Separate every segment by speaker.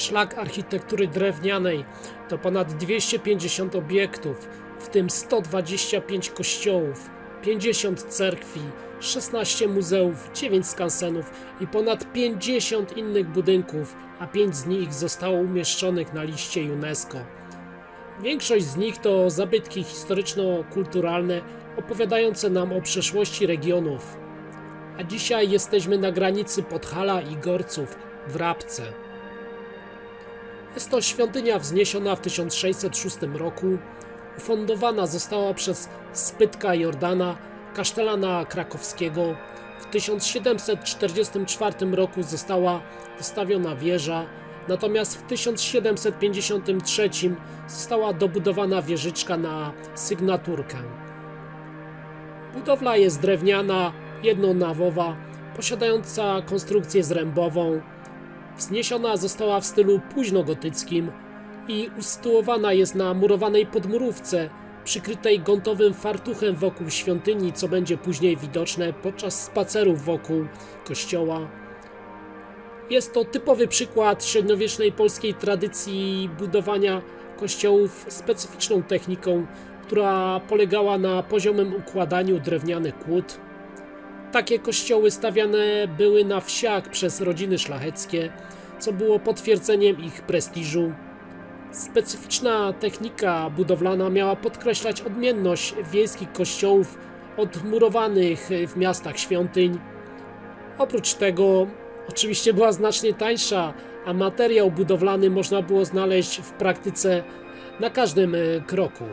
Speaker 1: Szlak architektury drewnianej to ponad 250 obiektów, w tym 125 kościołów, 50 cerkwi, 16 muzeów, 9 skansenów i ponad 50 innych budynków, a 5 z nich zostało umieszczonych na liście UNESCO. Większość z nich to zabytki historyczno-kulturalne opowiadające nam o przeszłości regionów. A dzisiaj jesteśmy na granicy Podhala i Gorców w Rabce. Jest to świątynia wzniesiona w 1606 roku. Ufundowana została przez Spytka Jordana, kasztelana krakowskiego. W 1744 roku została dostawiona wieża, natomiast w 1753 została dobudowana wieżyczka na sygnaturkę. Budowla jest drewniana, jednonawowa, posiadająca konstrukcję zrębową. Wzniesiona została w stylu późnogotyckim i usytuowana jest na murowanej podmurówce, przykrytej gątowym fartuchem wokół świątyni, co będzie później widoczne podczas spacerów wokół kościoła. Jest to typowy przykład średniowiecznej polskiej tradycji budowania kościołów specyficzną techniką, która polegała na poziomym układaniu drewnianych kłód. Takie kościoły stawiane były na wsiach przez rodziny szlacheckie, co było potwierdzeniem ich prestiżu. Specyficzna technika budowlana miała podkreślać odmienność wiejskich kościołów od murowanych w miastach świątyń. Oprócz tego oczywiście była znacznie tańsza, a materiał budowlany można było znaleźć w praktyce na każdym kroku.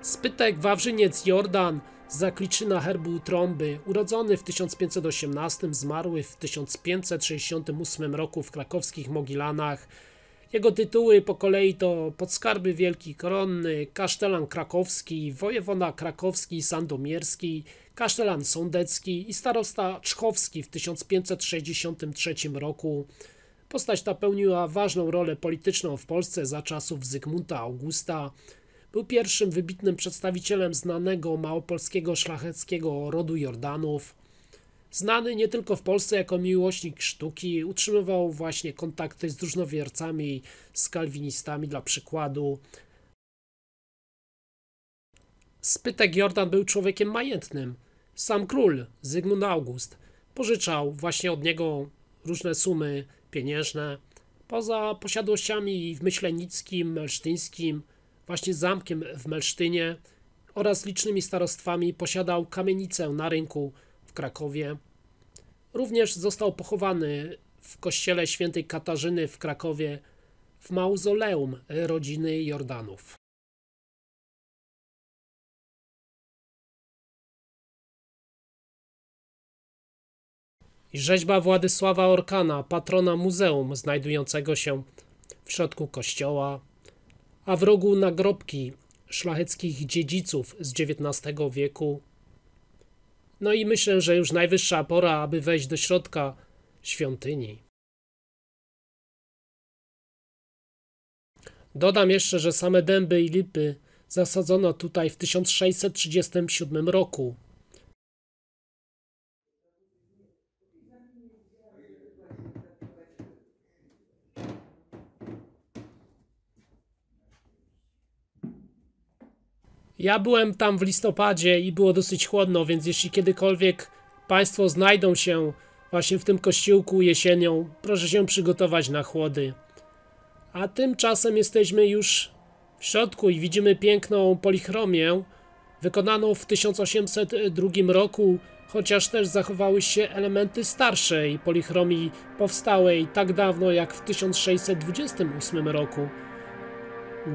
Speaker 1: Spytek Wawrzyniec Jordan z zakliczyna herbu trąby, urodzony w 1518, zmarły w 1568 roku w krakowskich Mogilanach. Jego tytuły po kolei to podskarby wielki koronny, kasztelan krakowski, wojewoda krakowski i sandomierski, kasztelan sądecki i starosta czchowski w 1563 roku. Postać ta pełniła ważną rolę polityczną w Polsce za czasów Zygmunta Augusta. Był pierwszym wybitnym przedstawicielem znanego małopolskiego szlacheckiego rodu Jordanów. Znany nie tylko w Polsce jako miłośnik sztuki, utrzymywał właśnie kontakty z różnowiercami, z kalwinistami dla przykładu. Spytek Jordan był człowiekiem majętnym. Sam król, Zygmunt August, pożyczał właśnie od niego różne sumy pieniężne. Poza posiadłościami w Myślenickim, Melsztyńskim, właśnie zamkiem w Melsztynie oraz licznymi starostwami posiadał kamienicę na rynku w Krakowie. Również został pochowany w kościele świętej Katarzyny w Krakowie w mauzoleum rodziny Jordanów. I rzeźba Władysława Orkana, patrona muzeum znajdującego się w środku kościoła, a w rogu nagrobki szlacheckich dziedziców z XIX wieku. No i myślę, że już najwyższa pora, aby wejść do środka świątyni. Dodam jeszcze, że same dęby i lipy zasadzono tutaj w 1637 roku. Ja byłem tam w listopadzie i było dosyć chłodno, więc jeśli kiedykolwiek Państwo znajdą się właśnie w tym kościółku jesienią, proszę się przygotować na chłody. A tymczasem jesteśmy już w środku i widzimy piękną polichromię wykonaną w 1802 roku, chociaż też zachowały się elementy starszej polichromii powstałej tak dawno jak w 1628 roku.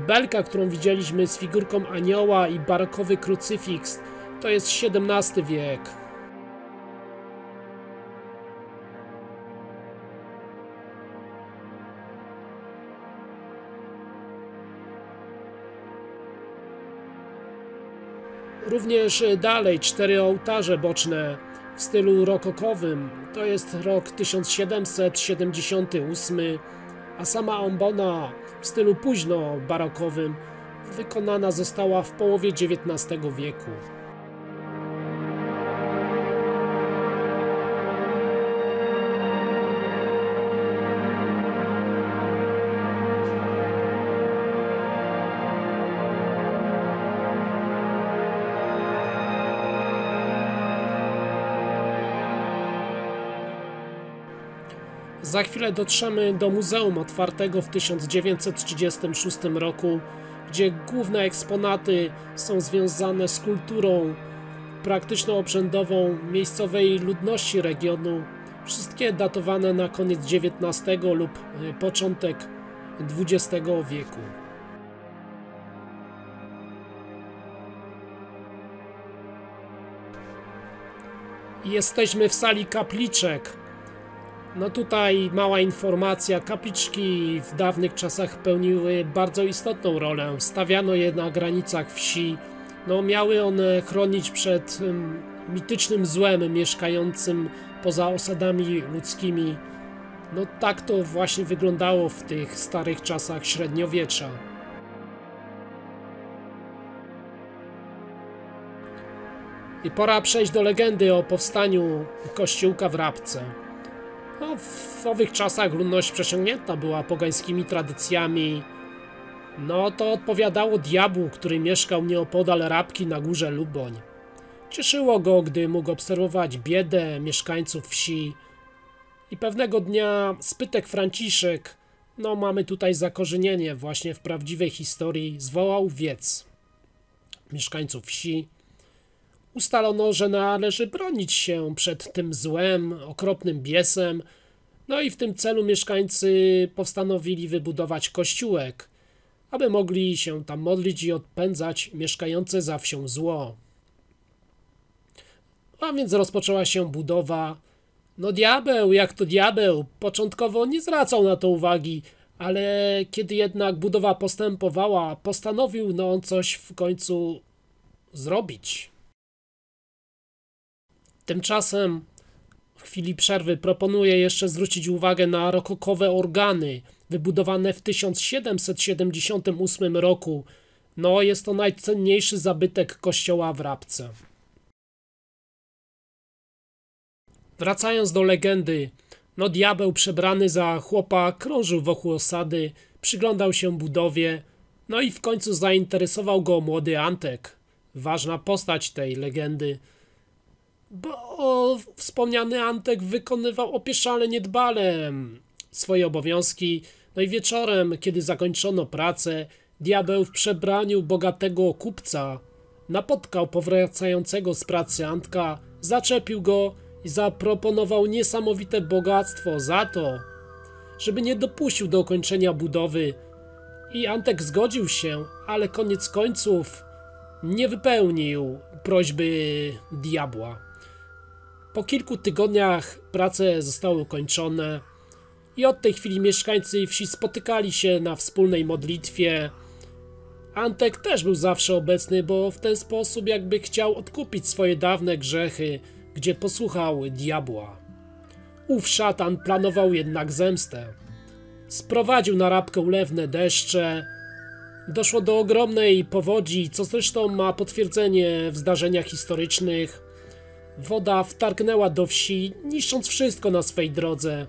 Speaker 1: Belka, którą widzieliśmy z figurką anioła i barokowy krucyfiks, to jest XVII wiek. Również dalej 4 ołtarze boczne w stylu rokokowym, to jest rok 1778, a sama ambona w stylu późno-barokowym wykonana została w połowie XIX wieku. Za chwilę dotrzemy do muzeum otwartego w 1936 roku, gdzie główne eksponaty są związane z kulturą praktyczno-obrzędową miejscowej ludności regionu, wszystkie datowane na koniec XIX lub początek XX wieku. Jesteśmy w sali kapliczek. No tutaj mała informacja, kapliczki w dawnych czasach pełniły bardzo istotną rolę. Stawiano je na granicach wsi. No, miały one chronić przed mitycznym złem mieszkającym poza osadami ludzkimi. No tak to właśnie wyglądało w tych starych czasach średniowiecza. I pora przejść do legendy o powstaniu kościółka w Rabce. No, w owych czasach ludność przesiągnięta była pogańskimi tradycjami. No to odpowiadało diabłu, który mieszkał nieopodal Rabki na górze Luboń. Cieszyło go, gdy mógł obserwować biedę mieszkańców wsi. I pewnego dnia Spytek Franciszek, no mamy tutaj zakorzenienie właśnie w prawdziwej historii, zwołał wiec mieszkańców wsi. Ustalono, że należy bronić się przed tym złem, okropnym biesem. No i w tym celu mieszkańcy postanowili wybudować kościółek, aby mogli się tam modlić i odpędzać mieszkające za wsią zło. A więc rozpoczęła się budowa. No diabeł, jak to diabeł, początkowo nie zwracał na to uwagi, ale kiedy jednak budowa postępowała, postanowił no on coś w końcu zrobić. Tymczasem w chwili przerwy proponuję jeszcze zwrócić uwagę na rokokowe organy wybudowane w 1778 roku. No jest to najcenniejszy zabytek kościoła w Rabce. Wracając do legendy, no diabeł przebrany za chłopa krążył wokół osady, przyglądał się budowie, no i w końcu zainteresował go młody Antek, ważna postać tej legendy, bo wspomniany Antek wykonywał opieszale niedbale swoje obowiązki. No i wieczorem, kiedy zakończono pracę, diabeł w przebraniu bogatego kupca napotkał powracającego z pracy Antka, zaczepił go i zaproponował niesamowite bogactwo za to, żeby nie dopuścił do ukończenia budowy. I Antek zgodził się, ale koniec końców nie wypełnił prośby diabła. Po kilku tygodniach prace zostały ukończone i od tej chwili mieszkańcy wsi spotykali się na wspólnej modlitwie. Antek też był zawsze obecny, bo w ten sposób jakby chciał odkupić swoje dawne grzechy, gdzie posłuchał diabła. Ów szatan planował jednak zemstę. Sprowadził na Rabkę ulewne deszcze. Doszło do ogromnej powodzi, co zresztą ma potwierdzenie w zdarzeniach historycznych. Woda wtargnęła do wsi, niszcząc wszystko na swej drodze.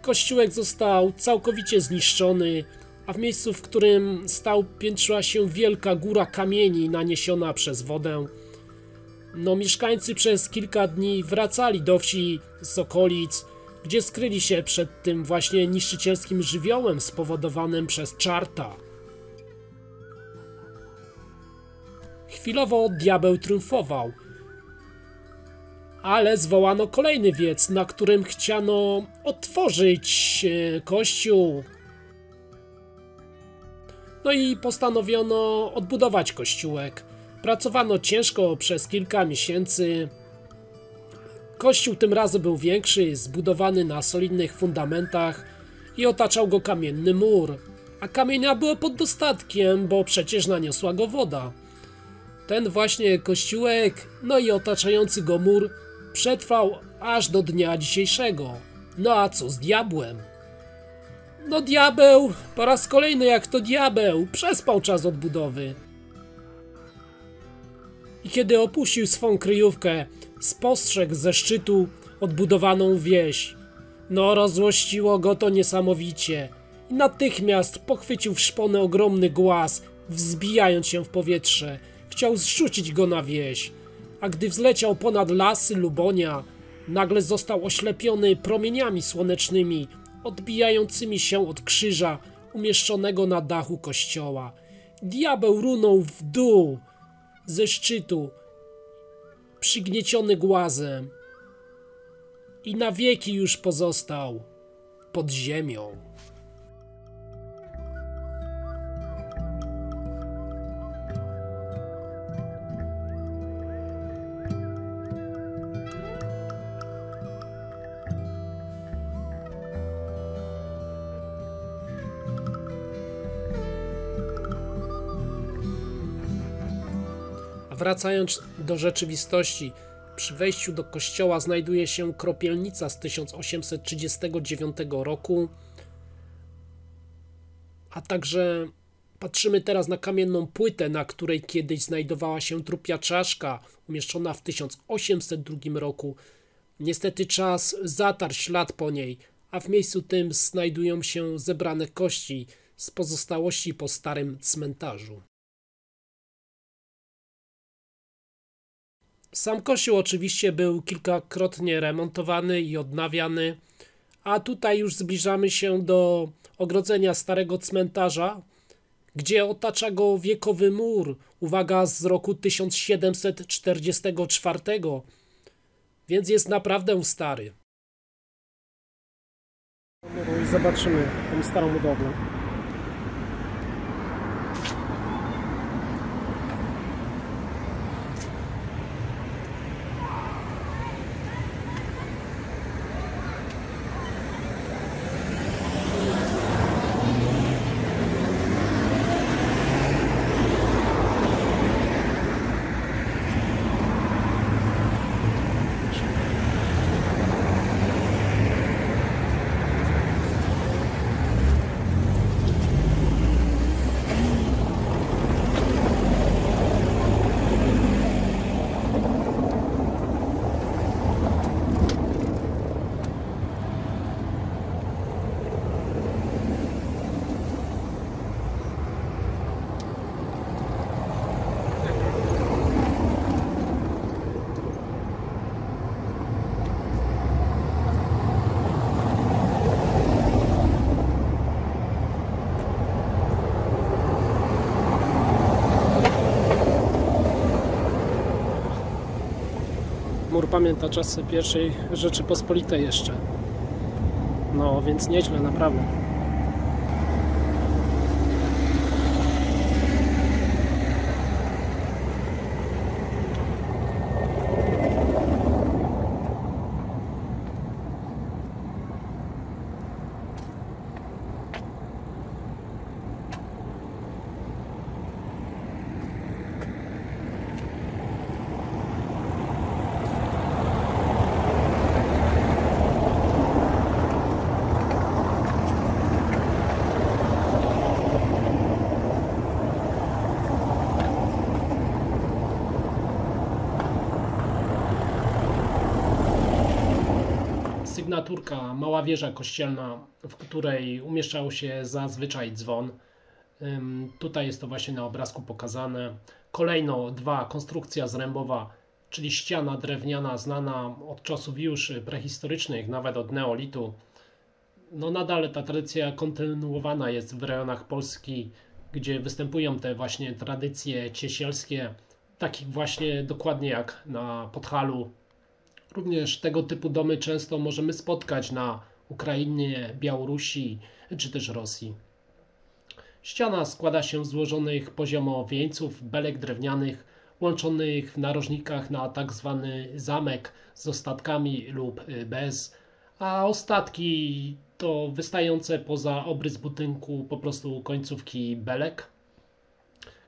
Speaker 1: Kościółek został całkowicie zniszczony, a w miejscu, w którym stał, piętrzyła się wielka góra kamieni naniesiona przez wodę. No, mieszkańcy przez kilka dni wracali do wsi z okolic, gdzie skryli się przed tym właśnie niszczycielskim żywiołem spowodowanym przez czarta. Chwilowo diabeł triumfował, ale zwołano kolejny wiec, na którym chciano otworzyć kościół. No i postanowiono odbudować kościółek. Pracowano ciężko przez kilka miesięcy. Kościół tym razem był większy, zbudowany na solidnych fundamentach i otaczał go kamienny mur. A kamienia było pod dostatkiem, bo przecież naniosła go woda. Ten właśnie kościółek, no i otaczający go mur przetrwał aż do dnia dzisiejszego. No a co z diabłem? No diabeł, po raz kolejny jak to diabeł, przespał czas odbudowy. I kiedy opuścił swą kryjówkę, spostrzegł ze szczytu odbudowaną wieś. No rozzłościło go to niesamowicie. I natychmiast pochwycił w szponę ogromny głaz, wzbijając się w powietrze. Chciał zrzucić go na wieś. A gdy wzleciał ponad lasy Lubonia, nagle został oślepiony promieniami słonecznymi odbijającymi się od krzyża umieszczonego na dachu kościoła. Diabeł runął w dół ze szczytu, przygnieciony głazem, i na wieki już pozostał pod ziemią. A wracając do rzeczywistości, przy wejściu do kościoła znajduje się kropielnica z 1839 roku, a także patrzymy teraz na kamienną płytę, na której kiedyś znajdowała się trupia czaszka, umieszczona w 1802 roku. Niestety czas zatarł ślad po niej, a w miejscu tym znajdują się zebrane kości z pozostałości po starym cmentarzu. Sam kościół oczywiście był kilkakrotnie remontowany i odnawiany, a tutaj już zbliżamy się do ogrodzenia starego cmentarza, gdzie otacza go wiekowy mur, uwaga, z roku 1744, więc jest naprawdę stary. I zobaczymy tę starą budowlę. Mur pamięta czasy pierwszej Rzeczypospolitej jeszcze. No, więc nieźle, naprawdę. Sygnaturka, mała wieża kościelna, w której umieszczał się zazwyczaj dzwon. Tutaj jest to właśnie na obrazku pokazane. Kolejno 2, konstrukcja zrębowa, czyli ściana drewniana znana od czasów już prehistorycznych, nawet od neolitu. No nadal ta tradycja kontynuowana jest w rejonach Polski, gdzie występują te właśnie tradycje ciesielskie, takich właśnie dokładnie jak na Podhalu. Również tego typu domy często możemy spotkać na Ukrainie, Białorusi czy też Rosji. Ściana składa się z złożonych poziomo wieńców, belek drewnianych, łączonych w narożnikach na tak zwany zamek z ostatkami lub bez, a ostatki to wystające poza obrys budynku po prostu końcówki belek.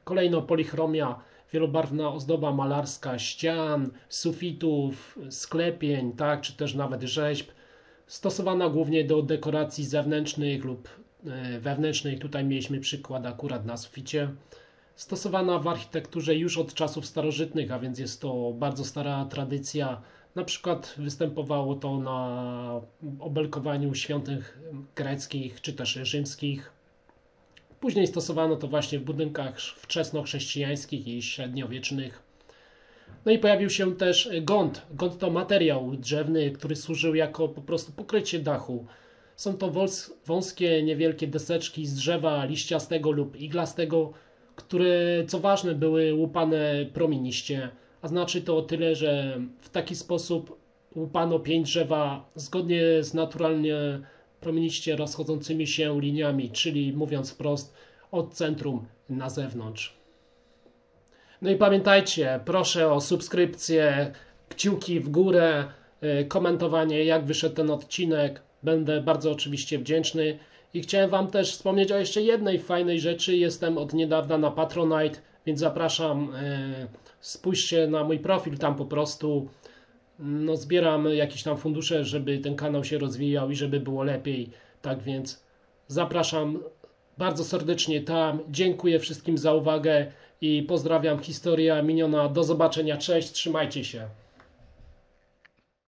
Speaker 1: Kolejno polichromia, wielobarwna ozdoba malarska ścian, sufitów, sklepień, tak, czy też nawet rzeźb, stosowana głównie do dekoracji zewnętrznych lub wewnętrznych. Tutaj mieliśmy przykład akurat na suficie. Stosowana w architekturze już od czasów starożytnych, a więc jest to bardzo stara tradycja. Na przykład występowało to na obelkowaniu świątyń greckich czy też rzymskich. Później stosowano to właśnie w budynkach wczesnochrześcijańskich i średniowiecznych. No i pojawił się też gąd. Gąd to materiał drzewny, który służył jako po prostu pokrycie dachu. Są to wąskie, niewielkie deseczki z drzewa liściastego lub iglastego, które, co ważne, były łupane promieniście. A znaczy to o tyle, że w taki sposób łupano pień drzewa zgodnie z naturalnie promieniście rozchodzącymi się liniami, czyli mówiąc wprost, od centrum na zewnątrz. No i pamiętajcie, proszę o subskrypcję, kciuki w górę, komentowanie, jak wyszedł ten odcinek. Będę bardzo oczywiście wdzięczny. I chciałem Wam też wspomnieć o jeszcze jednej fajnej rzeczy. Jestem od niedawna na Patronite, więc zapraszam. Spójrzcie na mój profil, tam po prostu zbieram jakieś tam fundusze, żeby ten kanał się rozwijał i żeby było lepiej. Tak więc zapraszam bardzo serdecznie tam. Dziękuję wszystkim za uwagę i pozdrawiam. Historia miniona. Do zobaczenia. Cześć, trzymajcie się.